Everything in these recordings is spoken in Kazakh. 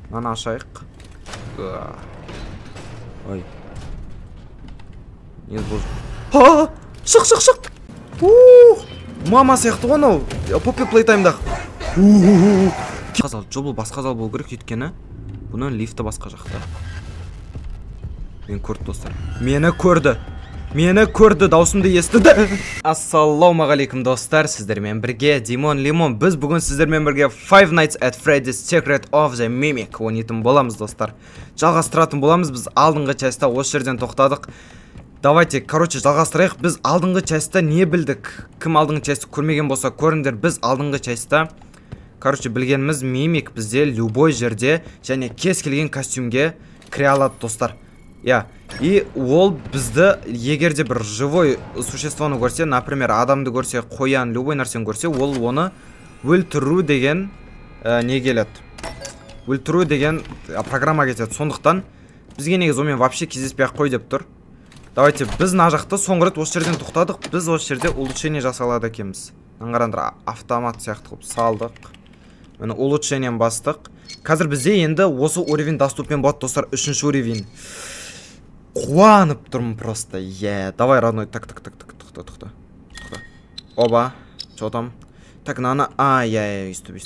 Мынаны ашайық. Ой. Не бұл? Шық. Мама сияқты ғой анау. Poppy Playtime'дағы. Қазал, жол басқа зал болу керек, өйткені бұның лифті басқа жақта. Мен көрді достар. Мені көрді, даусымды естіді. Ассалаумағалейкум достар, сіздермен бірге Димон Лимон. Біз бүгін сіздермен бірге Five Nights at Freddy's Secret of the Mimic ойнайтын боламыз достар. Жалғастыратын боламыз. Біз алдыңғы частта осы жерден тоқтадық. Давайте, жалғастырайық. Біз алдыңғы частта не білдік? Кім алдыңғы частты көрмеген болса көріңдер. Біз алдыңғы частта білгеніміз Мимик бізде любой жерде және кез келген костюмге кіре алады достар. И ол бізді егерде бір живой существоны көрсе, например, адамды көрсе, қоян, любой нәрсені көрсе, ол оны өлтіру деген не келеді? Өлтіру деген программа кетеді. Сондықтан бізге негіз омен вообще кездеспей қой деп тұр. Давайте, біз мына жақта соңғы рет осы жерден тоқтадық. Біз осы жерде улучшение жасалады екенбіз. Аңғараңдар, автомат сияқты қылып салдық. Мені улучшениен бастық. Қазір бізде енді осы уровень доступен болады достар, 3-ші уровень. Қуанып тұрмын просто. Давай, родной. Так. Тоқта. Оба. Что там? Так, нана. Үстіп.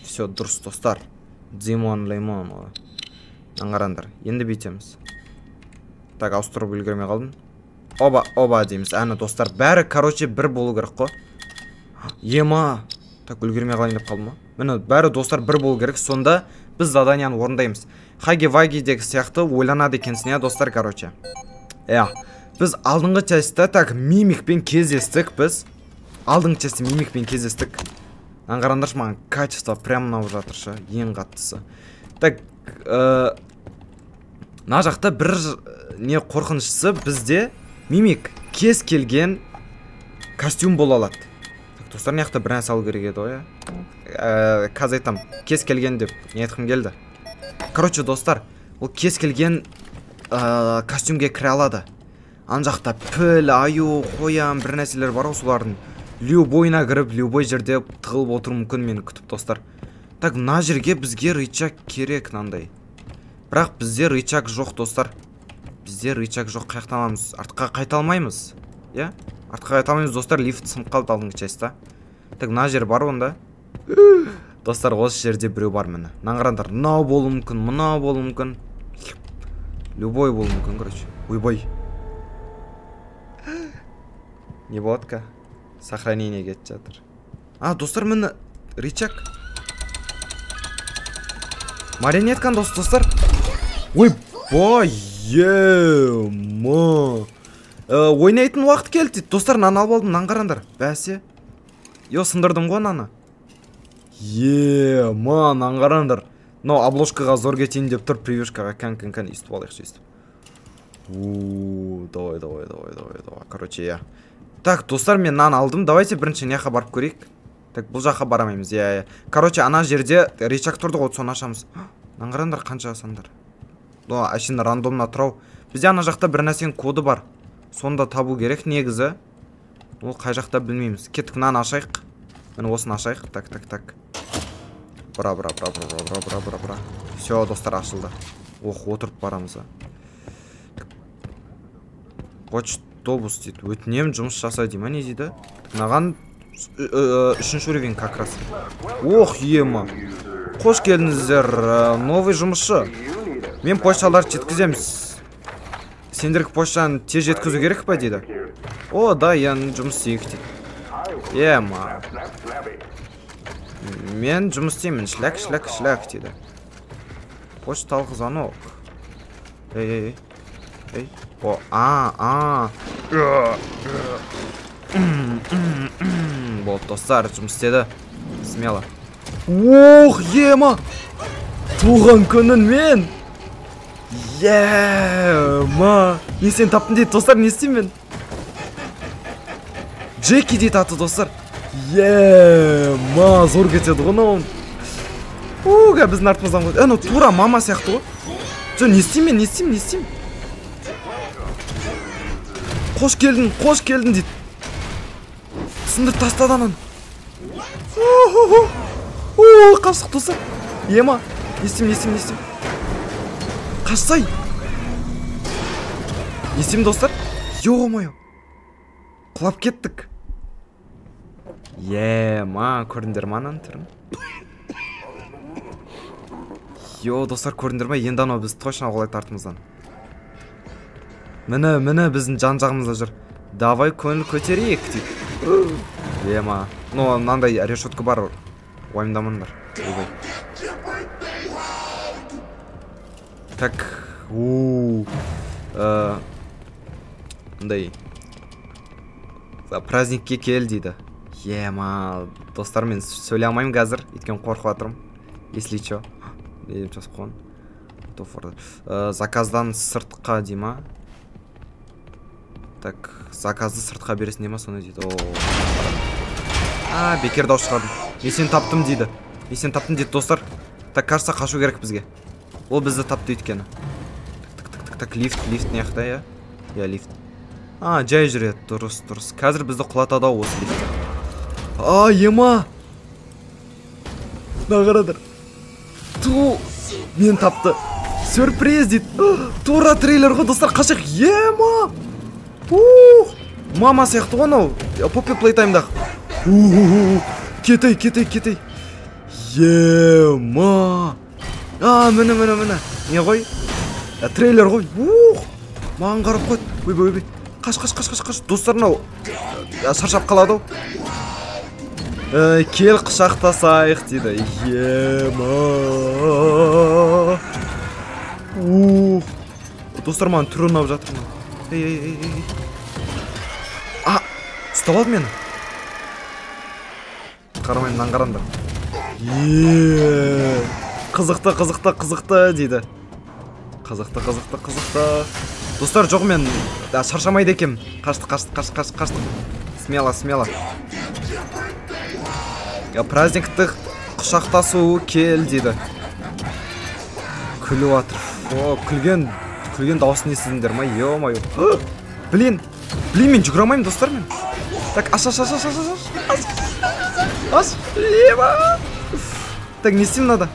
Все, дұрыс достар. Димон Лимон. Аңғараңдар. Енді бейтеміз. Так, ауыстырып үлгермей қалдым. Оба дейміз. Әні достар. Бәрі, бір болу керек қой. Ема. Так, үлгермей қалайын деп қалдым ма? Мені бәрі достар бір болу керек. Сонда біз заданияны орындаймыз. Хаги-ваги деген сияқты ойланады екенсін, достар, Біз алдыңғы частта так Мимикпен кездестік біз. Алдыңғы частта Мимикпен кездестік. Аңғараңдаршы, маған качество прям мынау жатыршы, ең қаттысы. Так, мына жақта бір не қорқынышысы бізде Мимик кез келген костюм бола алады. Достар, не жақта бір нәрсе алу керек еді ғой, қазір айтам, кез келген деп не айтқым келді. Достар, ол кез келген костюмге кіре алады. Ан жақта піл, аю, қоян, бір нәрселер бар солардың. Любойына кіріп, любой жерде тығылып отыру мүмкін, мені күтіп достар. Так, мына жерге бізге рычаг керек нандай. Бірақ бізде рычаг жоқ достар. Бізде рычаг жоқ, қаяқтан аламыз. Артқа қайта алмаймыз. Артқа қайта алмаймыз достар, лифт сынып қалды алдыңғы частта. Так, мына жер бар онда. Достар, осы жерде біреу бар мені. Наңғырандар, мынау болу мүмкін, мынау болу мүмкін. Любой болу мүмкін, короче. Ойбай. Не болады-ка? Сохранение кетіп жатыр. Достар, мені рычаг. Марионеткан достар. Ойбай, ема. Ойнайтын уақыт келді. Достар, наны алып алдым, наңғырандар. Бәсе. Сындырдым ғой наны. Ман, аңғарандар. Но обложкаға зор кетейін деп тұр, превьюшкаға кән, естіп алайықшы, естіп. Давай. Короче, Так, достар, мен нан алдым. Давайте бірінші неға барып көрейік. Так, бұл жаққа барамаймыз, Короче, ана жерде рычаг тұрды ғой, соны ашамыз. Аңғарандар, қанша асандар. Әшін рандомна тұрау. Бізде ана жақта бір нәрсенің коды бар. Сонда табу керек, негізі. Ол қай жақта білмейміз. Кеттік, наны ашайық. Мен осын ашайық. Так. Бра. Все, достар, ашылды. Отырып барамыз. Почтобус дейді. Өтінем жұмыс жасай дейма, не дейді? Маған 3-ші уровень как раз. Ема. Қош келдіңіздер, новый жұмысшы. Мен почталарды жеткіземіз. Сендергі почтаны тез жеткізу керек па дейді? Да, яғни жұмыс істейік дейді. Ема. Мен жұмыс істеймін, шляк дейді. Почталық звонок. Эй. Болды, достар, жұмыс істеді. Смело. Ема. Туған күнін мен. Ема. Не сен таптың дейді, достар, не істеймін мен? Джеки дейді аты, достар. Ема, зор кетеді ғына. Біздің артымыздан ғой. Тура мама сияқты ғой. Не істеймін? Қош келдің дейді. Сындыр тастады анан. Қашық достар. Ема. не істеймін қашсай не істеймін достар ё-моё құлап кеттік көрдіңдер ма ананың түрін достар көрдіңдер ма енді анау біз точно құлайды артымыздан міне біздің жан жағымызда жүр давай көңіл көтерейік дейді ну мынандай решетка бар уайымдамаңдар так мындай праздникке кел дейді достар мен сөйлей алмаймын қазір өйткені қорқып жатырмын если че деп жазып қойған заказдан сыртқа дей ма так заказды сыртқа бересің дей ма соны дейді бекер дауыс шығардым мен сені таптым дейді достар так кажется қашу керек бізге ол бізді тапты өйткені так лифт не жақта лифт жай жүреді дұрыс қазір бізді құлатады ау осы лифт ема нағарадар мен тапты сюрприз дейді тура трейлер ғой достар қашық ема мама сияқты ғой анау Poppy Playtime'дағы кетей ема міне не ғой трейлер ғой маған қарап қойды ойбай қаш достар мынау шаршап қалады ау кел құшақтасайық дейді достар маған түрі ұнап жатыр ұстап алды мені қарамаймын мынаны қараңдар қызықты дейді қызықты достар жоқ мен шаршамайды екем қаштық смело праздниктік құшақтасу кел дейді күліп жатыр күлген дауысын естідіңдер ма ё-моё блин мен жүгіре алмаймын достар мен так аш так не істеймін надо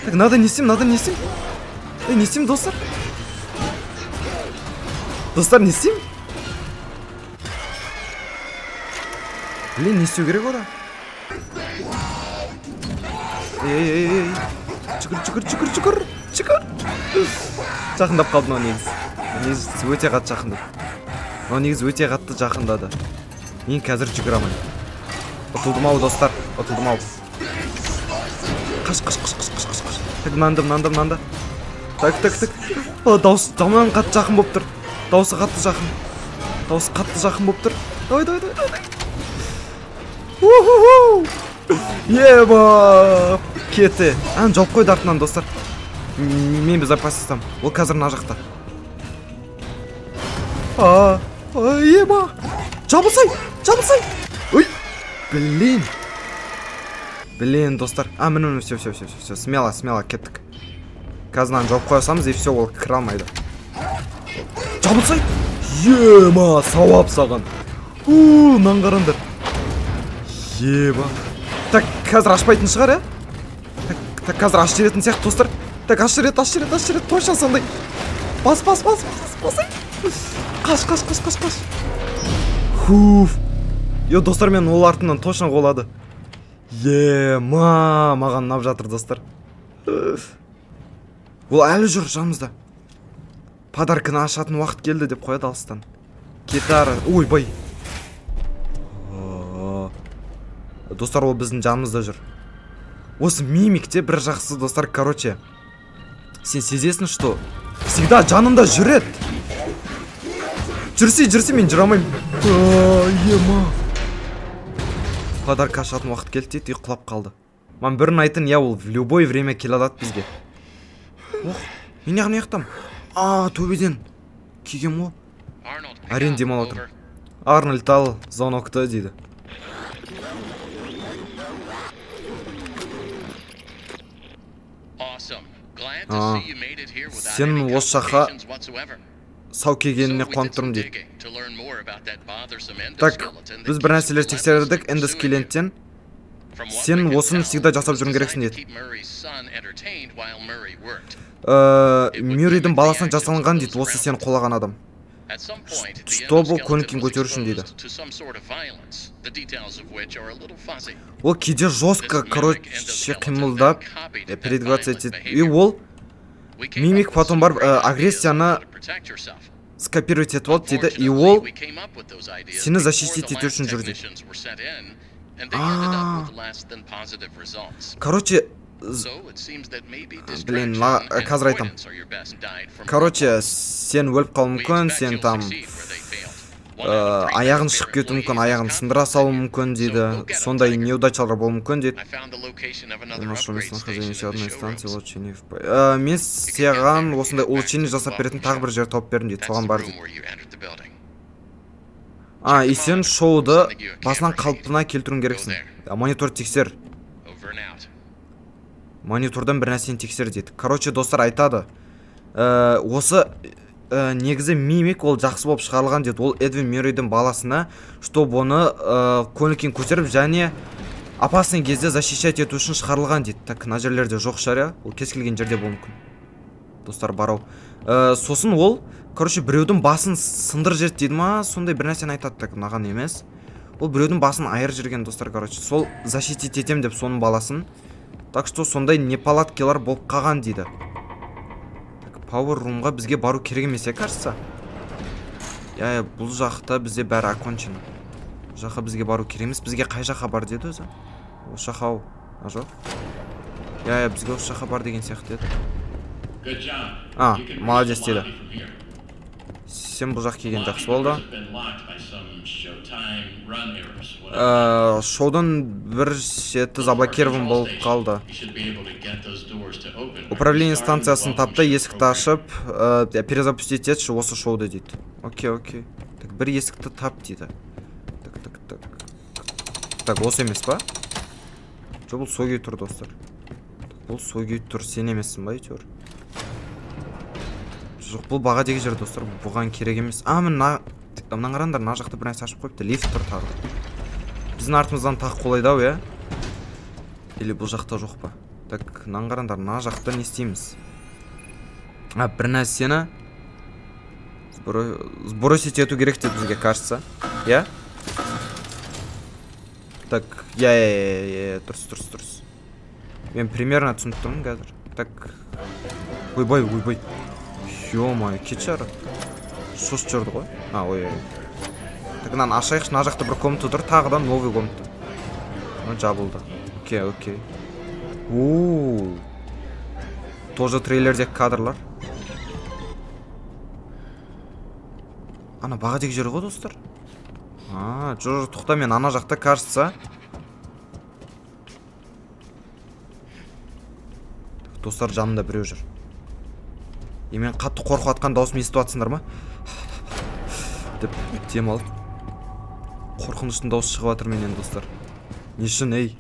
так надо не істеймін достар не істеймін блин не істеу керек ода жүгір жақындап қалды мынау негізі өте қатты жақындады мен қазір жүгіре алмаймын ұтылдым ау достар қаш так мынанда так дауыс жаман қатты жақын болып тұр дауысы қатты жақын болып тұр давай ема кетті жауып қойды артынан достар мен безопасностьтамын ол қазір мына жақта ема жабылсай ой блин достар міне все смело кеттік қазір мынаны жауып қоя саламыз и все ол кіре алмайды жабылсай ема сауап саған мынаны қараңдар ема так қазір ашпайтын шығар так қазір аш жеретін сияқты достар так аш жереді точно сондай бас қаш достар мен ол артынан точно қолады маған ұнап жатыр достар ол әлі жүр жанымызда подарканы ашатын уақыт келді деп қояды алыстан кетары ойбай достар ол біздің жанымызда жүр осы мимикте бір жақсы достар короче сен сезесің что всегда жанында жүреді жүрсе мен жүре алмаймын ема подарка ашатын уақыт келді дейді и құлап қалды маған бірін айтын ол в любой время келе алады бізге мен не жақтамын төбеден киген ғой әрең демалып отыр Арнольд ал звонокты дейді сен осы жаққа сау келгеніне қуанып тұрмын дейді так біз бір нәрселер тексердік эндоскелеттен сен осыны всегда жасап жүрген керексің дейді Мюррейдің баласынан жасалынған дейді, осы сен қолаған адам. Чтобы көңіл-күйін көтеру үшін дейді. Ол кейде жестко, короче, қимылдап, передвигаться етеді. И ол мимик потом барып агрессияны скопировать етіп алды дейді. И ол сені защитить ету үшін жүр дейді. Короче, блин, қазір айтам. Короче, сен өліп қалу мүмкін, сен там аяғын шығып кету мүмкін, аяғын сындыра салу мүмкін дейді. Сондай неудачалар болу мүмкін дейді. Мен саған осындай улучшение жасап беретін тағы бір жер тауып бердім дейді, соған бар дейді. И сен шоуды басынан қалпына келтіруің керексің. Монитор тексер. Монитордан бір нәрсені тексер дейді. Короче, достар айтады. Осы негізі мимик ол жақсы болып шығарылған дейді. Ол Эдвин Мюррейдің баласына, чтобы оны көңіл-күйін көтеріп және опасный кезде защищать ету үшін шығарылған дейді. Так, мына жерлерде жоқ шария, ол кез келген жерде болуы мүмкін. Достар, барау. Сосын ол, короче, біреудің басын сындыр жерді дейді ма, сондай бір нәрсені айтады. Так, мынаған емес. Ол біреудің басын айыр жүрген, достар, короче. Сол защитить етем деп соның баласын. Так что сондай непаладкалар болып қалған дейді. Power roomға бізге бару керек емес, кажется. Бұл жақта бізде бәрі окончено. Жаққа бізге бару керек емес. Бізге қай жаққа бар деді өзі? Осы жаққа ау. Жоқ. Бізге осы жаққа бар деген сияқты еді. Молодец деді. Сен бұл жақ келген жақсы болды. Шоудың бір шеті заблокирован болып қалды. Управление станциясын тапты, есікті ашып, перезапустить етші осы шоуды дейді. Окей. Так, бір есікті тап дейді. Так, осы емес па? Жо, бұл сойгей тұр, достар. Бұл сойгей тұр, сен емессің ба, етер? Жоқ, бұл баға деге жер, достар, бұған керек емес. Мына қарандар, мына жақты бір нәрсе ашып қойыпты, лифт тұр тағы. Біздің артымыздан тағы қолайды ау, Или бұл жақта жоқ па? Так, мына қарандар, мына жақта не істейміз? Бір нәрсені сбросить ету керек деп бізге кажется. Так, тұрс. Мен примерно түсініп тұрмын қазір. Так, ойбай. Ё-моё, кетшары. Шос жүрді ғой. Ой. Так, мынаны ашайықшы, мына жақта бір комната тұр, тағыдан новый комната. Жабылды. Окей. Тоже трейлердегі кадрлар. Ана баға дег жері ғой, достар. Жоқ, тоқта, мен ана жақта кажется. Достар, жанымда біреу жүр. Мен қатты қорқып атқан даусым естіп атсыңдар ма? Деп дем алып. Қорқыныштың дауысы шығып атыр менен, достар. Не үшін,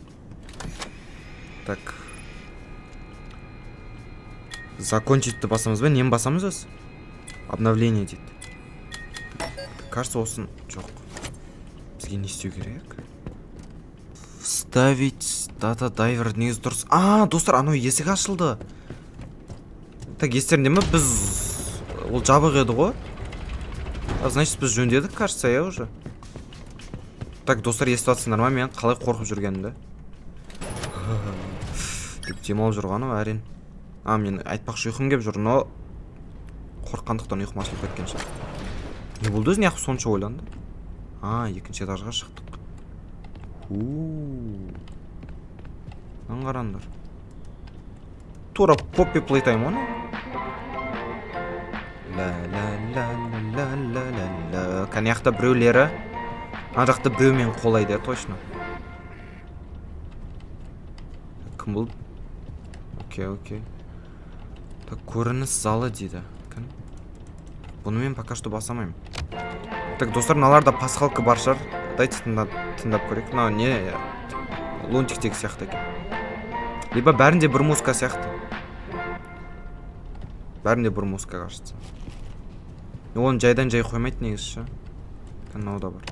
Так. Закончить-ті басамыз ба? Нем басамыз өз? Обновление дейді. Кажется, осын жоқ. Бізге не істеу керек? Вставить дата дайвер негізі дұрыс. Достар, анау есік ашылды. Так, естерінде ме? Біз ол жабық еді ғой. Значит, біз жөндедік, кажется, уже. Так, достар, естіп атсыңдар ма? Мен қалай қорқып жүргенімді? Демалып жүрғаны әрен. Мен айтпақшы ұйқым кеп жүр, но қорққандықтан ұйқым ашылып кеткен шығар. Не болды өзіне ақы сонша ойланды? Екінші этажға шықтық. Қарандар. Тура Poppy Playtime оны? Коньяқта біреулері, ана жақта біреумен қолайды, точно. Кім бұл? Окей. Так, көрініс залы дейді. Бұны мен пока что басамайым. Так, достар, мыналарда пасхалка бар шығар. Дайте тыңдап көрейік. Мынау не лунтиктегі сияқты екен. Либо бәрінде бір музыка сияқты. Бәрінде бір музыка кажется. Оны жайдан жай қоймайды негізі ше. Мынау да бар.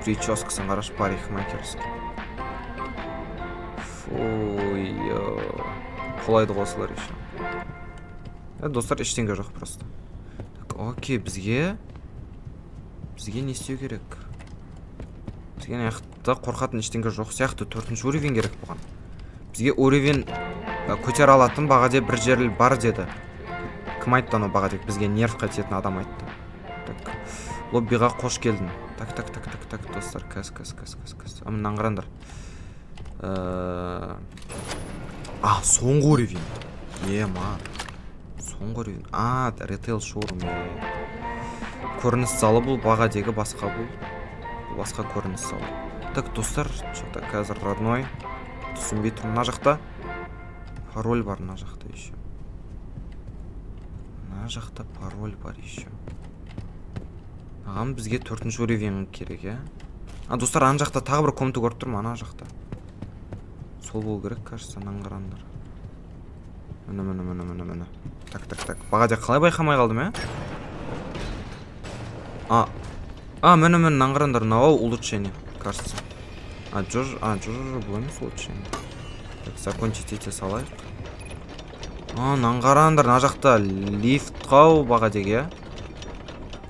Прическасын қараш, парикмахерский. Ой, қолайды қосылар еще. Достар, ештеңе жоқ просто. Окей, бізге не істеу керек? Бізге аяқта қорқатын ештеңе жоқ сияқты 4-ші уровень керек болған. Бізге уровень көтер алатын баға деп бір жерлі бар деді. Кім айтты ана баға деп? Бізге нерв қайтетін адам айтты. Так, лоббиға қош келдің. Так, достар, кәс. Амынан қарандар. Соңғы уровень. Соңғы уровень. Ритейл шоурум. Көрініс залы бұл, баға дегі басқа бұл. Басқа көрініс залы. Так, достар, что-то қазір родной. Түсінбей тұр. Мына жақта пароль бар, мына жақта еще. Мына жақта пароль бар еще. Ағам бізге 4-ші уровень керек, Достар, ана жақта тағы бір комната көріп тұрмын, ана жақта. Сол болу керек, кажется, анан қарандар. Міне. Так. Баға қалай байқамай қалдым, Міне, анан қарандар, мынау улучшение, кажется. Жор, бұл емес улучшение. Так, закончить ете салайық. Анан қарандар, ана жақта лифт қау баға деге,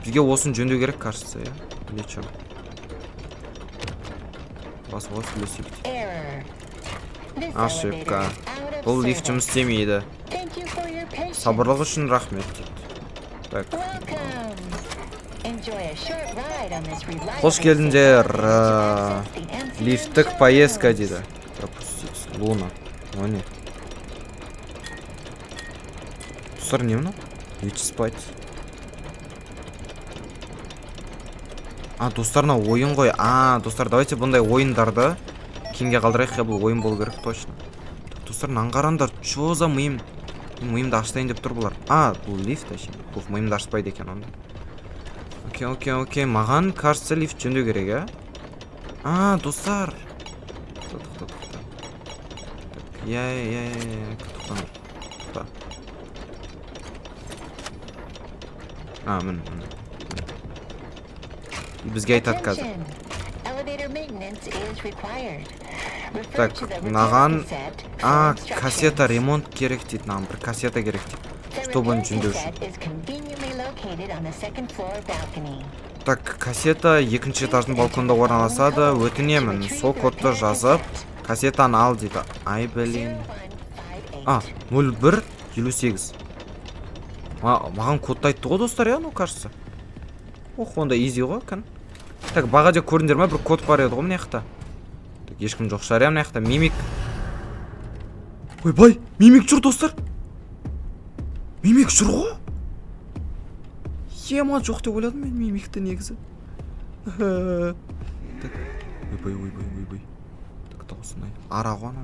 Бізге осын жөндеу керек, кажется, Или чё? Бас үлесіп. Ошибка. Бұл лифт жұмыс істемейді. Сабырлық үшін рахмет дейді. Так. Қош келдіңдер. Лифттік поездка дейді. Пропустить. Луна. О, не. Достар, не мынау? Вечі спать. Достар, мынау ойын ғой. Достар, давайте бұндай ойындарды кейінге қалдырайық, бұл ойын болу керек точно. Достар, мынаны қараңдар, чо за миым? Миымды аштайын деп тұр бұлар. Бұл лифт әшейін. Бұл миымды ашпайды екен онда. Окей. Маған кажется лифт жөндеу керек, достар. Мін. Бізге айтады қазір. Так, маған кассета ремонт керек дейді, маған бір кассета керек дейді. Чтобы жөндеу үшін. Так, кассета 2-ші этаждың балконда орналасады. Өтінемін, сол кодты жазып, кассетаны ал дейді. Ай, блин. 0158. Маған кодты айтты ғой, достар, ну кажется. Онда изи ғой, кән. Так, баға деп көріндер ма? Бір код бар еді ғой, мына жақта. Так, ешкім жоқ шығар, мына жақта. Мимик. Ойбай, мимик жүр, достар. Мимик жүр ғой. Ема, жоқ деп ойладым мен мимикті негізі. Так, ойбай. Так, осындай. Ара ғой, ана.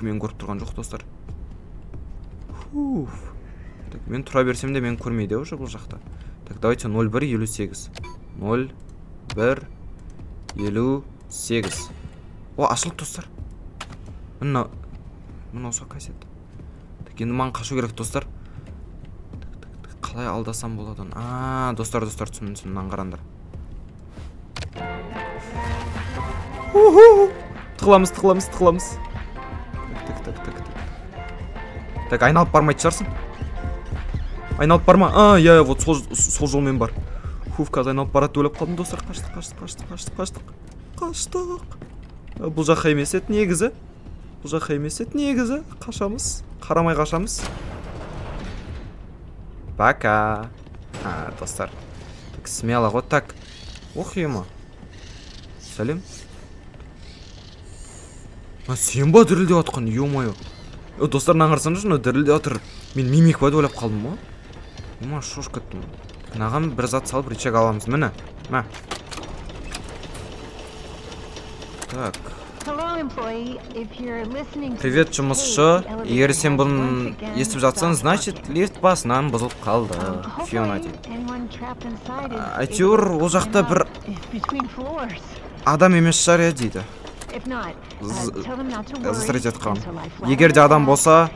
Мен көріп тұрған жоқ, достар. Так, мен тұра берсем де мен көрмейді уже бұл жақта. Так, давайте 0158. 0158. Ашылып, достар. Мына осы кассет. Так, енді маған қашу керек, достар. Қалай алдасам болады? Достар, түсін, мынаны қараңдар. Тығыламыз. Так, айналып бармайды шығарсың? Айналып барма? Вот сол жолмен бар. Қазір айналып барады өліп қалдым, достар. Қаштық. Бұл жаққа емес ет негізі. Қашамыз. Қарамай қашамыз. Пока. Достар. Так, смело ғой. Так. Ема. Сәлем. Сен ба дірілдеп атқан, ё-моё. Достар, наңырсам жүр, дірілдеп атыр. Мен мимик байды ойлап қалдым ма? Ема, шош кеттім. Наған бір зат салып речек аламыз. Міне. Так. Привет, жұмысшы. Егер сен бұны естіп жатсаң, значит, лифт басынан бұзылып қалды. Фиона дейді. Әйтеуір, ол жақта бір адам емес шығар дейді. Засырет етқан. Егер де адам болса,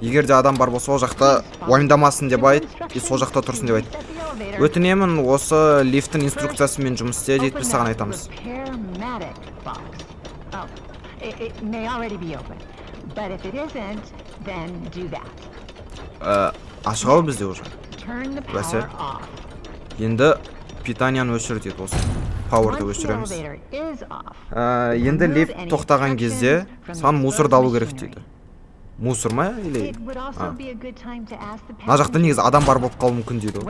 егер де адам бар болса, ол жақта уайымдамасын деп айт, сол жақта тұрсын деп айт. өтінемін осы лифттің инструкциясымен жұмыс істе дейді, біз саған айтамыз. Ашық ау бізде уже. Бәсе. Енді питанияны өшір дейді осы. Пауэрді өшіреміз. Енді лифт тоқтаған кезде сан мусорды алу керек дейді. Мусор ма или? Мына жақта негізі адам бар болып қалуы мүмкін дейді.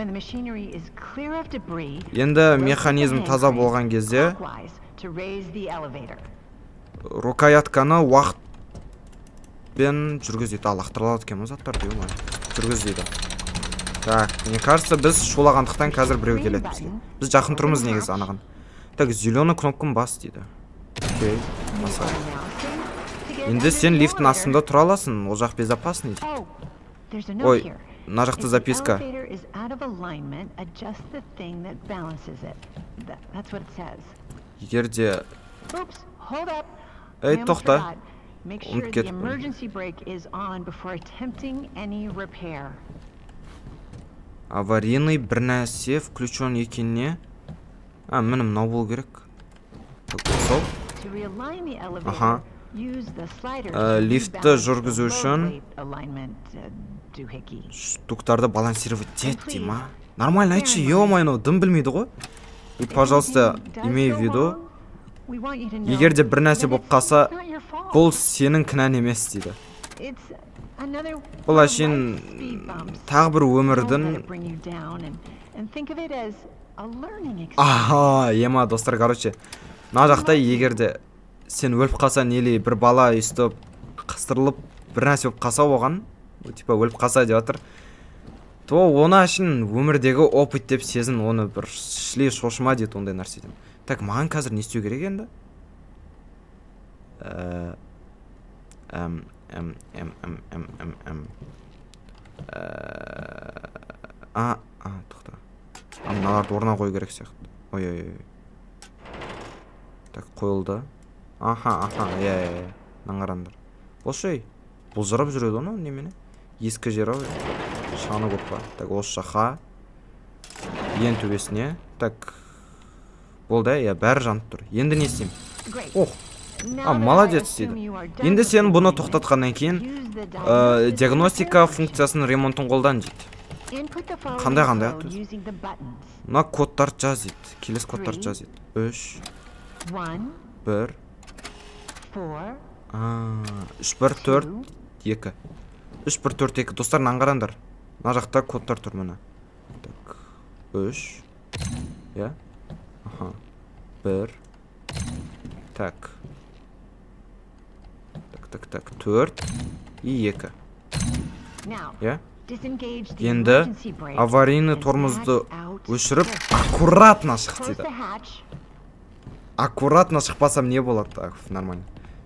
Енді механизм таза болған кезде рукоятканы уақытпен жүргіз дейді. Лақтырылады екен заттар дейді ма? Жүргіз дейді. Так, мне кажется, біз шулағандықтан қазір біреу келеді бізге. Біз жақын тұрмыз негізі анаған. Так, зеленый кнопканы бас дейді. Окей, басқа. Енді сен лифттің астында тұра аласың, ол жақ безопасный дейді. Ой, мына жақта записка. Егер де... Ей, тоқта. Ұмыт кетіп. Аварийный бір нәрсе включен екеніне. Міне мынау болу керек. Сол. Аха. Лифтті жүргізу үшін штуктарды балансировать ет, ма? Нормально айтшы, ё-моё, дым білмейді ғой. И, пожалуйста, имей в виду, егер де бір нәрсе болып қалса, бұл сенің кінәң емес дейді. Бұл әшейін тағы бір өмірдің... Аха, ема, достар, короче, мына жақта егер де сен өліп қалса, нелей бір бала өстіп қыстырылып бір нәрсе болып қалса оған, типа өліп қалса деп жатыр, то оны әшін өмірдегі опыт деп сезін, оны бір шлей шошыма дейді ондай нәрседен. Так, маған қазір не істеу керек енді? Тоқта. Мыналарды орнына қою керек сияқты. Ой-ой-ой. Так, қойылды. Аха, наңғарандар. Болшай, бұл жырап жүреді оны, немені? Ескі жер ау, шаны көп па. Так, осы жаққа. Ең төбесіне. Так, болды, бәрі жанып тұр. Енді не істейм? Ох, молодец дейді. Енді сен бұны тоқтатқаннан кейін диагностика функциясының ремонтын қолдан дейді. Қандай атты? Мына кодтар жаз дейді. Келесі кодтар жаз дейді. 3 1 3 1 4 2 3 1 4 2. Достар, аңғарандар. Мына жақта кодтар тұр мына. Так, 3 я. Аха. 1 так. Так, 4 и 2. Я? Енді аварийный тормозды өшіріп, аккуратно шық дейді. Аккуратно шықпасам не болады? Так, нормально.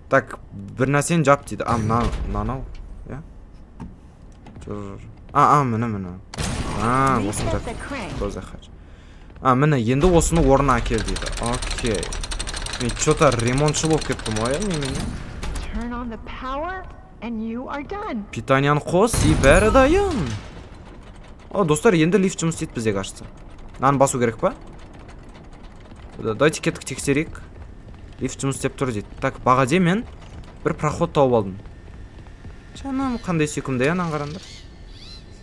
Так, бір нәрсені жап дейді. Мынау. Я? Міне. Осыны жап. Міне, енді осыны орнына әкел дейді. Окей. Мен что-то ремонтшы болып кеттім ғой, немене? Питанияны қос, и бәрі дайын. Достар, енді лифт жұмыс істейді бізде, кажется. Наны басу керек па? Дайте кеттік тексерейік. Лифт жұмыс істеп тұр дейді. Так, бағаде мен бір проход тауып алдым. Жаным, қандай сүйкімді, нан қарандар.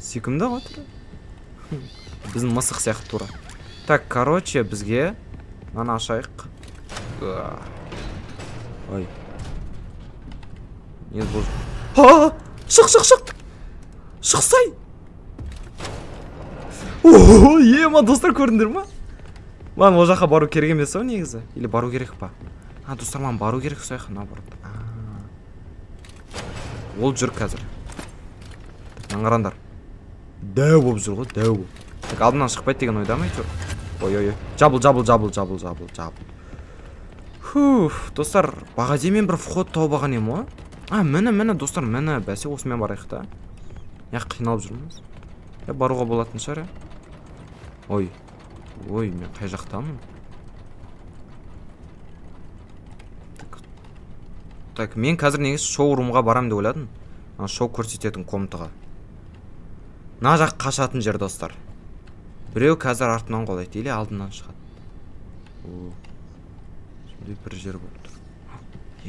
Сүйкімді ғой тұр. Біздің мысық сияқты тұра. Так, короче, бізге наны ашайық. Ой. Не бұл? Шық! Шықсай! Ема, достар, көрдіңдер ма? Маған о жаққа бару керек емес ау негізі? Или бару керек па? Достар, маған бару керек сояққа, наоборот. Ол жүр қазір. Аңғарандар. Дәу болып жүр ғой, дәу. Так, алдынан шықпайды деген ойдамай тұр. Ой. Жабыл. Достар, бағаде мен бір вход тауып алған ем о? Міне, достар, міне, бәсе осымен барайық та. Қиналып жүрміз. Баруға болатын шығар, Ой, мен қай жақтамын? Так, мен қазір негіз шоу-румға барам деп ойладым. Шоу көрсететін комнатаға. Мына жақ қашатын жер, достар. Біреу қазір артынан қолайды или алдынан шығады. Şimdi bir жер болып тұр.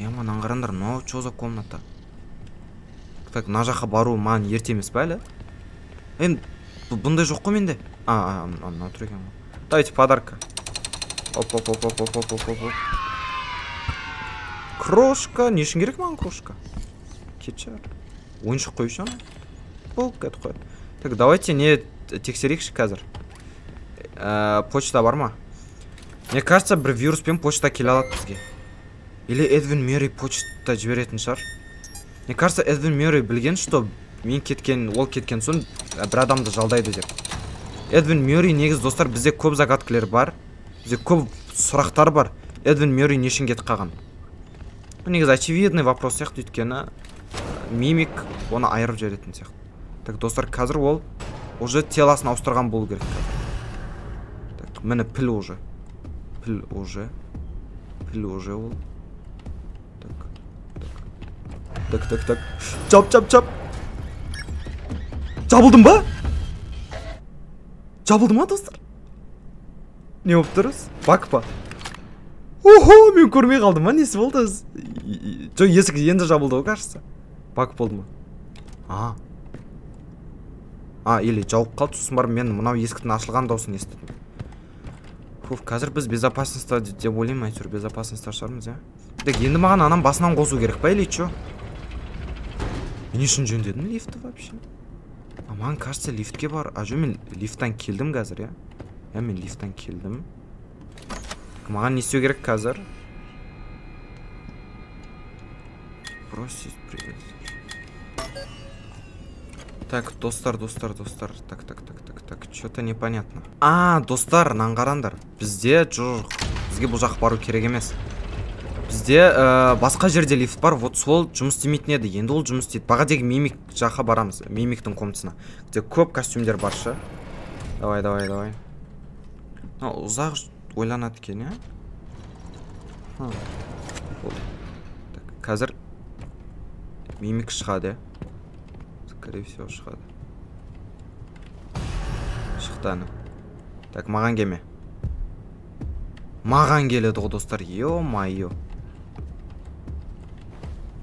Маған қараңдар, мынау что за комната? Так, мына жаққа бару маған ерте емес па әлі? Енді бұндай жоқ қой менде. Мынау тұр екен ғой. Давайте подарка. Оп. Крошка, не үшін керек маған крошка? Кетші. Ойыншық қойшы ана. Бұл кәді қойды. Так, давайте не тексерейікші қазір. Почта бар ма? Мне кажется, бір вируспен почта келе алады бізге. Или Эдвин Мюррей почта жіберетін шығар. Мне кажется, Эдвин Мюррей білген, что мен кеткен, ол кеткен соң бір адамды жалдайды деп. Эдвин Мюррей негіз достар, бізде көп загадкілер бар. Бізде көп сұрақтар бар. Эдвин Мюррей не үшін кетіп қалған? Негіз очевидный вопрос сияқты, өйткені мимик оны айырып жіберетін сияқты. Так, достар, қазір ол уже теласын ауыстырған болу керек қазір. Так, міне піл уже. Піл уже ол. Так. Чап. Жабылдым ба? Жабылды ма, достар? Не болып тұрыз? Бак па? Охо, мен көрмей қалдым ма? Несі болды? Жо, есік енді жабылды ғой, кажется. Бак болды ма? Или жауып қалды, сосын барып мен мынау есіктің ашылған дауысын естідім. Қазір біз безопасностьта деп ойлаймын, әйтеуір безопасностьта шығармыз, иә? Так, енді маған анам басынан қосу керек па, или чо? Мен үшін жөндедім лифті вообще? Маған кажется, лифтке бар. Жо, мен лифттан келдім қазір, иә? Мен лифттан келдім. Маған не істеу керек қазір? Просить привет. Так, достар. Так, что-то непонятно. Достар, нан қарандар. Бізде бұл жақ бару керек емес. Бізде басқа жерде лифт бар, вот сол жұмыс істемейтін еді. Енді ол жұмыс істейді. Баға деге мимик жаққа барамыз, мимиктің комнатасына. Где көп костюмдер бар шы. Давай. Ұзақ ойланады екен, иә? Так, қазір мимик шығады. Скорее всего, шығады. Шықтаны. Так, маған келме. Маған келеді ғой, достар. Ё-майё.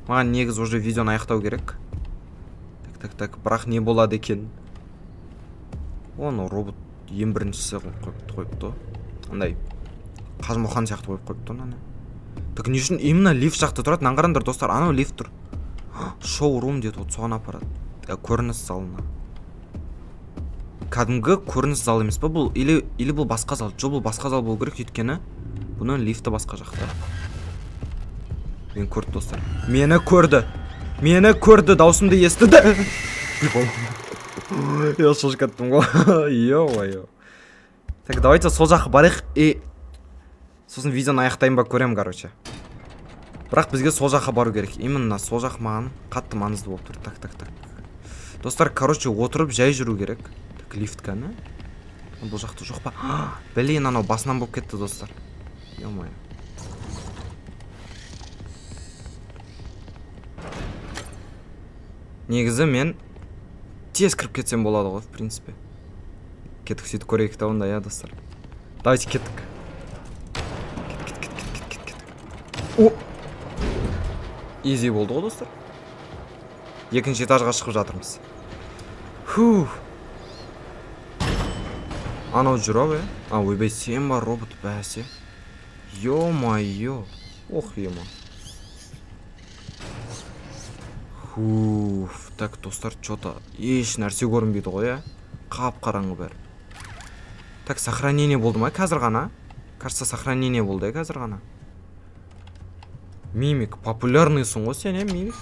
Маған негіз уже видеоны аяқтау керек. Так, бірақ не болады екен? Оны робот ең біріншісі қойыпты. Андай қажымұқан сияқты қойып қойыпты оны. Так, не үшін именно лифт жақты тұрады? Нан қараңдар, достар, анау лифт тұр. Шоу-рум деді, соған апарады. Көрініс залына. Кәдімгі көрініс зал емес па бұл? Или бұл басқа зал? Жо, бұл басқа зал болу керек, өйткені бұның лифті басқа жақта. Мен көрді, достар. Мені көрді, даусымды естіді. Я шошқаттым ғой. Йо-майо. Так, давайте сол жаққа барайық и сосын видеоны аяқтайын ба көрем, короче. Бірақ бізге сол жаққа бару керек. Именно сол жақ маған қатты маңызды болып тұр. Так. Достар, короче, отырып жай жүру керек. Так, лифт кәні. Бұл жақты жоқ па? Блин, анау басынан болып кетті, достар. Ё-майо. Негізі мен тез кіріп кетсем болады ғой, в принципе. Кеттік сөйтіп көрейік та онда, я, достар. Давайте кеттік. О! Изи болды ғой, достар. Екінші этажға шығып жатырмыз. Анау жүр ау, ойбай, сен бар робот бәсе. Ё-майё. Ох, ема. Так, достар, что-то еш нәрсе көрінбейді ғой, қап-қараңғы бәрі. Так, сохранение болды ма қазір ғана? Кажется, сохранение болды, қазір ғана. Мимик, популярныйсың ғой сен, мимик?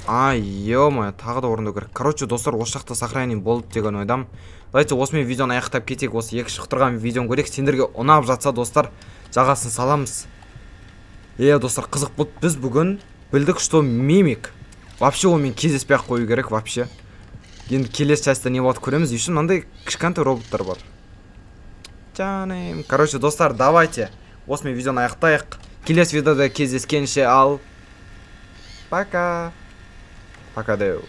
Ё-майо, тағы да орындау керек. Короче, достар, осы жақта сохранение болды деген ойдам. Давайте осымен видеоны аяқтап кетейік. Осы екі шықтырған видеоны көрейік. Сендерге ұнап жатса, достар, жағасын саламыз. Достар, қызық болды. Біз бүгін білдік, что мимик вообще онымен кездеспей-ақ қою керек вообще. Енді келесі частьта не болады көреміз. Еще мынандай кішкентай роботтар бар. Жаным. Короче, достар, давайте осымен видеоны аяқтайық. Келесі видеода кездескенше, ал пока. Пока, деу.